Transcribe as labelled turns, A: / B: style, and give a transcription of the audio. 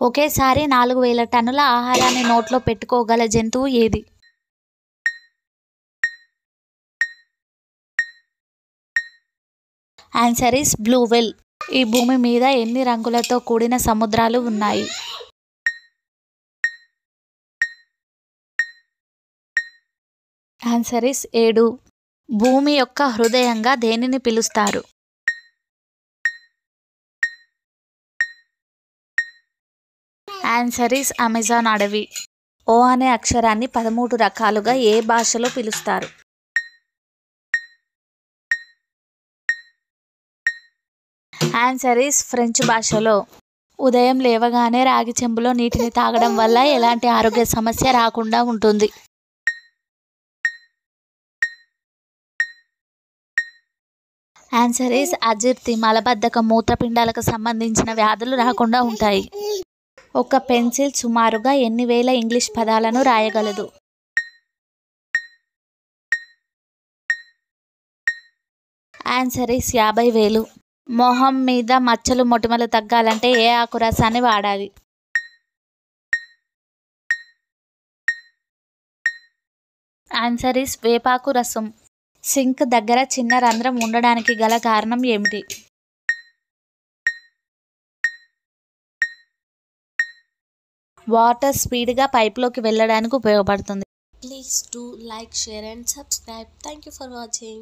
A: ఒకేసారి 4000 టన్నుల ఆహారాన్ని నోట్లో పెట్టుకోగల జంతువు ఏది? ఆన్సర్ ఈస్ బ్లూ వేల్. ఈ భూమి మీద ఎన్ని రంగులతో కూడిన సముద్రాలు ఉన్నాయి? Answer is 7. భూమి యొక్క హృదయంగా దేనిని పిలుస్తారు? ఆన్సర్ ఈస్ అమెజాన్ అడవి. ఓ అనే అక్షరాన్ని 13 రకాలుగా ఏ భాషలో పిలుస్తారు? ఆన్సర్ ఈస్ ఫ్రెంచ్ భాషలో. ఉదయం లేవగానే రాగి చెంబులో నీటిని తాగడం వల్ల ఎలాంటి ఆరోగ్య సమస్య రాకుండా ఉంటుంది? ఆన్సర్ ఈస్ అజీర్తి. మలబద్ధకం, మూత్రపిండాలకు సంబంధించిన వ్యాధులు రాకుండా ఉంటాయి. ఒక పెన్సిల్ సుమారుగా ఎన్ని వేల ఇంగ్లీష్ పదాలను రాయగలదు? Answer is 50,000. మొహం మీద మచ్చలు మొటిమలు తగ్గాలంటే ఏ ఆకు రసాన్ని వాడాలి? ఆన్సర్ ఈస్ వేపాకు రసం. సింక్ దగ్గర చిన్న రంధ్రం ఉండడానికి గల కారణం ఏమిటి? వాటర్ స్పీడ్గా పైప్లోకి వెళ్ళడానికి ఉపయోగపడుతుంది.
B: Please do like, share and subscribe. Thank you for watching.